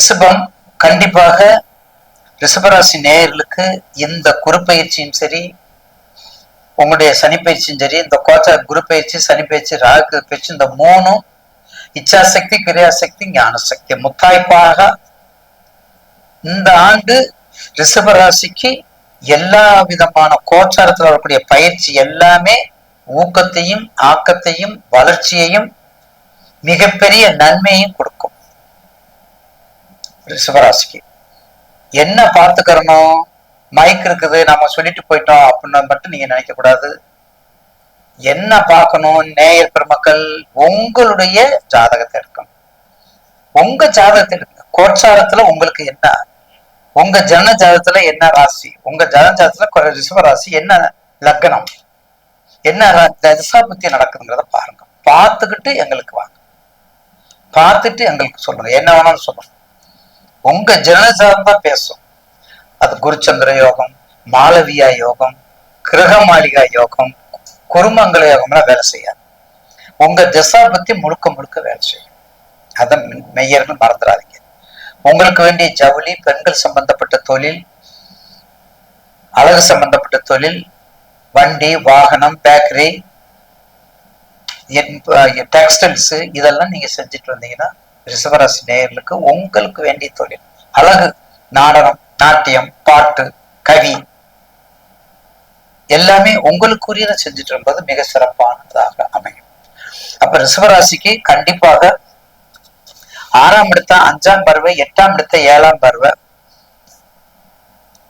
ரிஷபம் கண்டிப்பாக ரிஷபராசி நேயர்களுக்கு இந்த குரு பயிற்சியும் சரி, உங்களுடைய சனி பயிற்சியும் சரி, இந்த குரு பயிற்சி, சனி பயிற்சி, ராகு பயிற்சி, இந்த மூணும் இச்சாசக்தி, கிரியாசக்தி, ஞானசக்தி முத்தாய்ப்பாக இந்த ஆண்டு ரிஷபராசிக்கு எல்லா விதமான கோச்சாரத்தில் வரக்கூடிய பயிற்சி எல்லாமே ஊக்கத்தையும் ஆக்கத்தையும் வளர்ச்சியையும் மிகப்பெரிய நன்மையும் கொடுக்கும். ரிஷபராசிக்கு என்ன பார்த்துக்கிறணும், மைக் இருக்குது நம்ம சொல்லிட்டு போயிட்டோம் அப்படின்னு மட்டும் நீங்க நினைக்க கூடாது. என்ன பார்க்கணும், நேயர் பெருமக்கள் உங்களுடைய ஜாதகத்தை எடுக்கணும். உங்க ஜாதகத்தை எடுக்க, கோச்சாரத்துல உங்களுக்கு என்ன, உங்க ஜன ஜாதகத்துல என்ன ராசி, உங்க ஜன ஜாதகத்துல ரிஷபராசி என்ன லக்னம், என்ன தசா புத்தி நடக்குதுங்கிறத பாருங்க. பார்த்துக்கிட்டு எங்களுக்கு வாங்க, பார்த்துட்டு எங்களுக்கு சொல்லுங்க, என்ன வேணாலும் சொல்லுங்க. உங்க ஜனசாரம் தான் பேசும். அது குருச்சந்திர யோகம், மாளவியா யோகம், கிரக மாளிகா யோகம், குருமங்கல யோகம்லாம் வேலை செய்யாது. உங்க திசா பத்தி முழுக்க முழுக்க வேலை செய்யும். அதை மெய்யர்கள் மறந்துடாதீங்க. உங்களுக்கு வேண்டிய ஜவுளி, பெண்கள் சம்பந்தப்பட்ட தொழில், அழகு சம்பந்தப்பட்ட தொழில், வண்டி வாகனம், பேக்கரி, டெக்ஸ்டைல்ஸ், இதெல்லாம் நீங்க செஞ்சுட்டு வந்தீங்கன்னா ரிஷபராசி நேயர்களுக்கு உங்களுக்கு வேண்டிய தொழில், அழகு, நாடகம், நாட்டியம், பாட்டு, கவி எல்லாமே உங்களுக்குரியதை செஞ்சுட்டு இருப்பது மிக சிறப்பானதாக அமையும். அப்ப ரிஷபராசிக்கு கண்டிப்பாக 6ஆம் இடத்த 5ஆம் பார்வை, 8ஆம் இடத்த 7ஆம் பார்வை,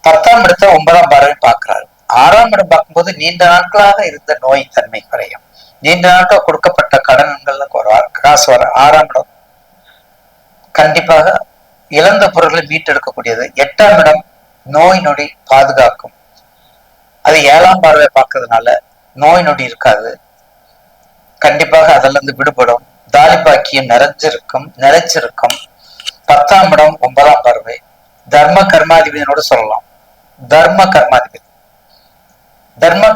10ஆம் இடத்த 9ஆம் பார்வை பார்க்கிறாரு. 6ஆம் இடம் பார்க்கும்போது நீண்ட நாட்களாக இருந்த நோய் தன்மை குறையும். நீண்ட நாட்கள் கொடுக்கப்பட்ட கடன்கள்ல காசு வர 6ஆம் இடம் கண்டிப்பாக இழந்த பொருட்களை மீட்டெடுக்கக்கூடியது. 8ஆம் இடம் நோய் நொடி பாதுகாக்கும். அது 7ஆம் பார்வை பார்க்கறதுனால நோய் நொடி இருக்காது. கண்டிப்பாக அதுல இருந்து விடுபடும். தாலிபாக்கியம் நிலைச்சிருக்கும். 10ஆம் இடம் 9ஆம் பார்வை தர்ம கர்மாதிபதியோட சொல்லலாம். தர்ம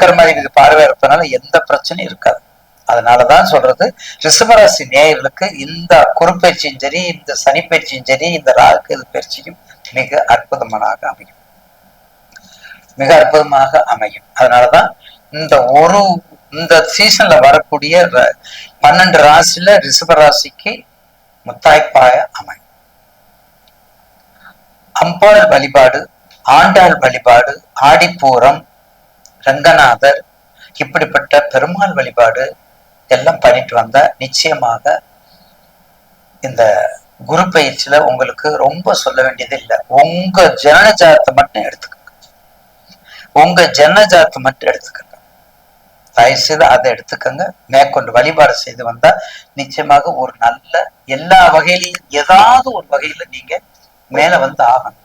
கர்மாதிபதி பார்வை இருப்பதனால எந்த பிரச்சனையும் இருக்காது. அதனாலதான் சொல்றது, ரிஷபராசி நேயர்களுக்கு இந்த குரு பயிற்சியும் சரி, இந்த சனி பயிற்சியும் சரி, இந்த ராகு பயிற்சியும் மிக அற்புதமாக அமையும். அதனாலதான் இந்த சீசன்ல வரக்கூடிய 12 ராசியில ரிஷபராசிக்கு முத்தாய்ப்பாய அமையும். அம்பாள் வழிபாடு, ஆண்டாள் வழிபாடு, ஆடிப்பூரம், ரங்கநாதர், இப்படிப்பட்ட பெருமாள் வழிபாடு எல்லாம் பண்ணிட்டு வந்தா நிச்சயமாக இந்த குரு பயிற்சியில உங்களுக்கு ரொம்ப சொல்ல வேண்டியது இல்லை. உங்க ஜனஜாதத்தை மட்டும் எடுத்துக்கங்க. தயவு செய்து அதை எடுத்துக்கங்க. மேற்கொண்டு வழிபாடு செய்து வந்தா நிச்சயமாக ஒரு நல்ல எல்லா வகையிலையும் ஏதாவது ஒரு வகையில நீங்க மேல வந்து ஆகணும்.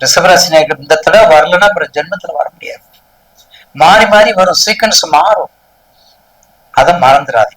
ரிஷபராசி நேயர்கள் இந்த தடவை வரலன்னா அப்புறம் ஜென்மத்துல வர முடியாது. மாறி மாறி வரும், சீக்வன்ஸ் மாறும். அதை மறந்துடாதீங்க.